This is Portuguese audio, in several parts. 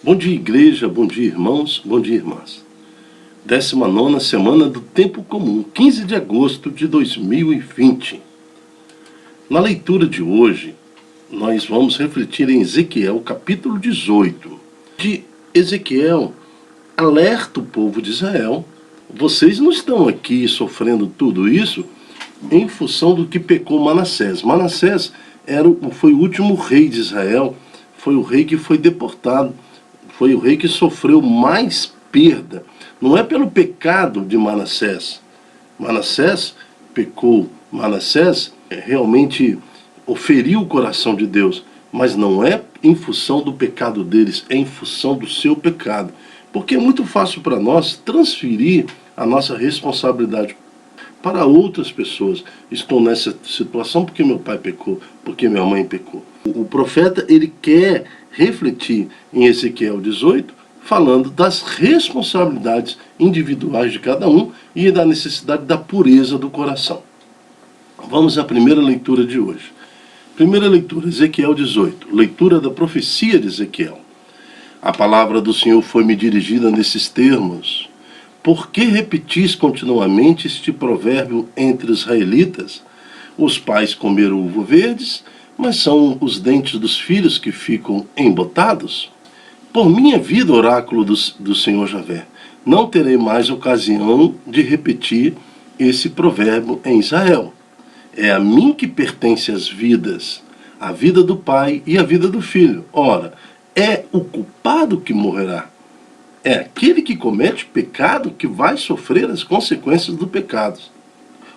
Bom dia, igreja, bom dia, irmãos, bom dia, irmãs. 19ª semana do Tempo Comum, 15 de agosto de 2020. Na leitura de hoje, nós vamos refletir em Ezequiel, capítulo 18. De Ezequiel alerta o povo de Israel: vocês não estão aqui sofrendo tudo isso em função do que pecou Manassés. Manassés foi o último rei de Israel, foi o rei que foi deportado, foi o rei que sofreu mais perda. Não é pelo pecado de Manassés. Manassés pecou, Manassés realmente oferiu o coração de Deus, mas não é em função do pecado deles, é em função do seu pecado. Porque é muito fácil para nós transferir a nossa responsabilidade para outras pessoas. Estou nessa situação porque meu pai pecou, porque minha mãe pecou. O profeta, ele quer refletir em Ezequiel 18, falando das responsabilidades individuais de cada um e da necessidade da pureza do coração. Vamos à primeira leitura de hoje. Primeira leitura, Ezequiel 18, leitura da profecia de Ezequiel. A palavra do Senhor foi-me dirigida nesses termos: por que repetis continuamente este provérbio entre os israelitas? Os pais comeram uva verdes, mas são os dentes dos filhos que ficam embotados? Por minha vida, oráculo do Senhor Javé, não terei mais ocasião de repetir esse provérbio em Israel. É a mim que pertence as vidas, a vida do pai e a vida do filho. Ora, é o culpado que morrerá. É aquele que comete pecado que vai sofrer as consequências do pecado.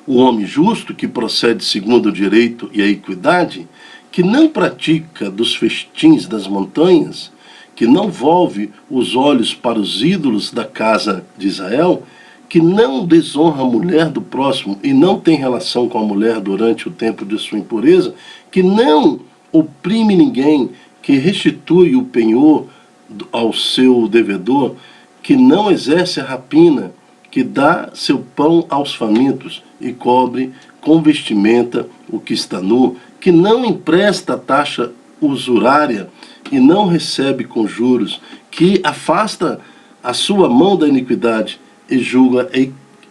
O homem justo, que procede segundo o direito e a equidade, que não pratica dos festins das montanhas, que não volve os olhos para os ídolos da casa de Israel, que não desonra a mulher do próximo e não tem relação com a mulher durante o tempo de sua impureza, que não oprime ninguém, que restitui o penhor ao seu devedor, que não exerce a rapina, que dá seu pão aos famintos e cobre com vestimenta o que está nu, que não empresta taxa usurária e não recebe com juros, que afasta a sua mão da iniquidade e julga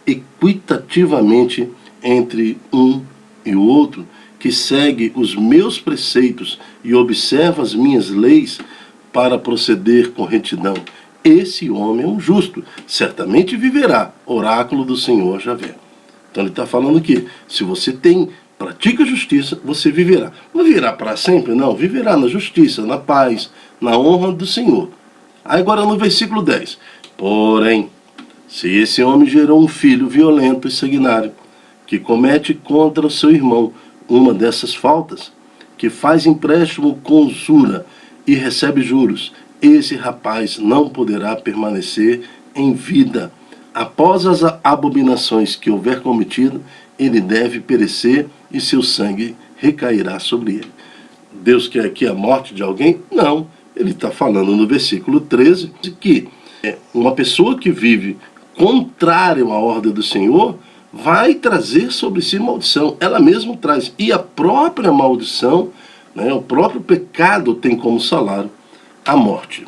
equitativamente entre um e o outro, que segue os meus preceitos e observa as minhas leis para proceder com retidão. Esse homem é um justo, certamente viverá, oráculo do Senhor Javé. Então ele está falando que se você pratica justiça, você viverá. Não viverá para sempre, não. Viverá na justiça, na paz, na honra do Senhor. Aí agora no versículo 10. Porém, se esse homem gerou um filho violento e sanguinário, que comete contra o seu irmão uma dessas faltas, que faz empréstimo com usura e recebe juros, esse rapaz não poderá permanecer em vida. Após as abominações que houver cometido, ele deve perecer e seu sangue recairá sobre ele. Deus quer aqui a morte de alguém? Não. Ele está falando no versículo 13 que uma pessoa que vive contrário à ordem do Senhor vai trazer sobre si maldição. Ela mesma traz. E a própria maldição, o próprio pecado tem como salário a morte.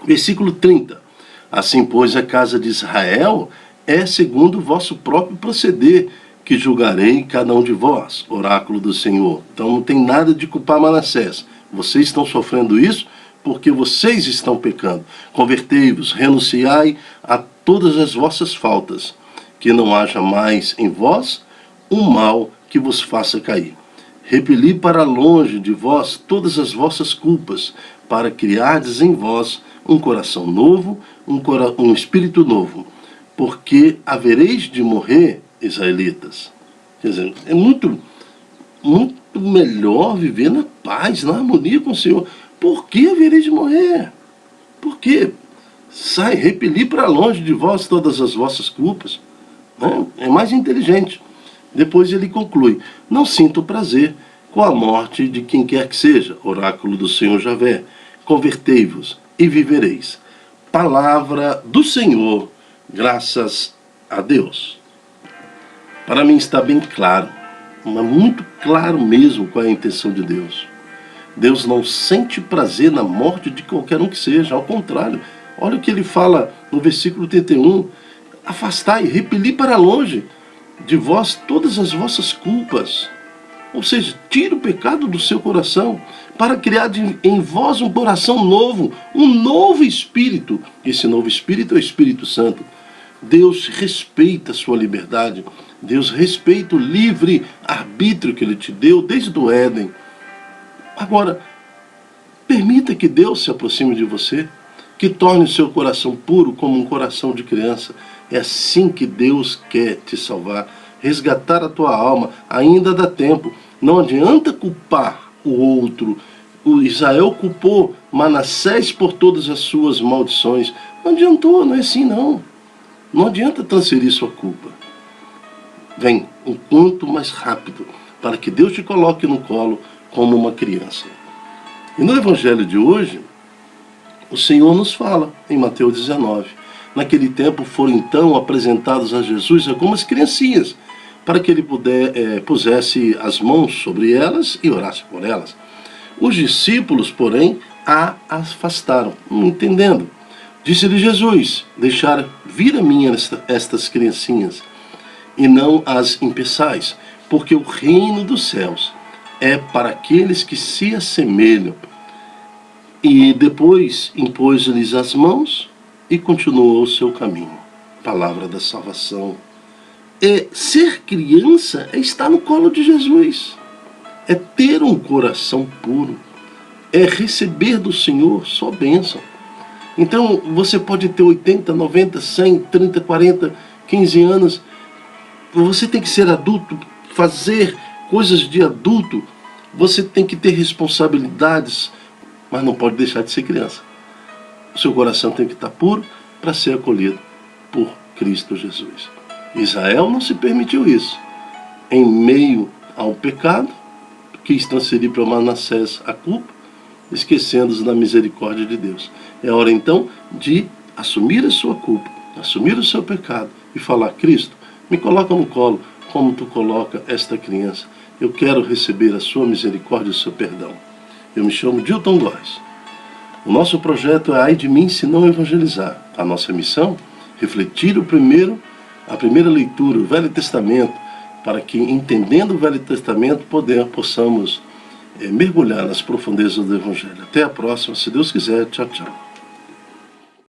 Versículo 30. Assim, pois, a casa de Israel é segundo o vosso próprio proceder, que julgarei cada um de vós, oráculo do Senhor. Então não tem nada de culpar Manassés. Vocês estão sofrendo isso porque vocês estão pecando. Convertei-vos, renunciai a todas as vossas faltas, que não haja mais em vós um mal que vos faça cair. Repeli para longe de vós todas as vossas culpas, para criardes em vós um coração novo, um espírito novo, porque havereis de morrer, israelitas. Quer dizer, é muito melhor viver na paz, na harmonia com o Senhor. Por que havereis de morrer? Por quê? Repeli para longe de vós todas as vossas culpas. É mais inteligente. Depois ele conclui: não sinto prazer com a morte de quem quer que seja, oráculo do Senhor Javé. Convertei-vos e vivereis. Palavra do Senhor, graças a Deus. Para mim está bem claro, mas muito claro mesmo qual é a intenção de Deus. Deus não sente prazer na morte de qualquer um que seja, ao contrário. Olha o que ele fala no versículo 31. Afastai, repeli para longe de vós todas as vossas culpas. Ou seja, tira o pecado do seu coração para criar em vós um coração novo, um novo espírito. Esse novo espírito é o Espírito Santo. Deus respeita a sua liberdade. Deus respeita o livre arbítrio que Ele te deu desde o Éden. Agora, permita que Deus se aproxime de você, que torne o seu coração puro como um coração de criança. É assim que Deus quer te salvar, resgatar a tua alma. Ainda dá tempo. Não adianta culpar o outro. O Israel culpou Manassés por todas as suas maldições. Não adiantou, não é assim não. Não adianta transferir sua culpa. Vem um quanto mais rápido, para que Deus te coloque no colo como uma criança. E no Evangelho de hoje, o Senhor nos fala, em Mateus 19, naquele tempo foram então apresentados a Jesus algumas criancinhas, para que ele pusesse as mãos sobre elas e orasse por elas. Os discípulos, porém, a afastaram, não entendendo. Disse-lhe Jesus: deixar vir a mim estas criancinhas, e não as impeçais, porque o reino dos céus é para aqueles que se assemelham. E depois impôs-lhes as mãos e continuou o seu caminho. Palavra da salvação. Ser criança é estar no colo de Jesus. É ter um coração puro. É receber do Senhor só bênção. Então você pode ter 80, 90, 100, 30, 40, 15 anos. Você tem que ser adulto, fazer coisas de adulto. Você tem que ter responsabilidades, mas não pode deixar de ser criança. O seu coração tem que estar puro para ser acolhido por Cristo Jesus. Israel não se permitiu isso. Em meio ao pecado, quis transferir para Manassés a culpa, esquecendo-se da misericórdia de Deus. É hora então de assumir a sua culpa, assumir o seu pecado e falar: Cristo, me coloca no colo como tu coloca esta criança. Eu quero receber a sua misericórdia e o seu perdão. Eu me chamo Dilton Góes. O nosso projeto é Ai de mim se não evangelizar. A nossa missão, refletir a primeira leitura, o Velho Testamento, para que, entendendo o Velho Testamento, possamos mergulhar nas profundezas do Evangelho. Até a próxima, se Deus quiser. Tchau, tchau.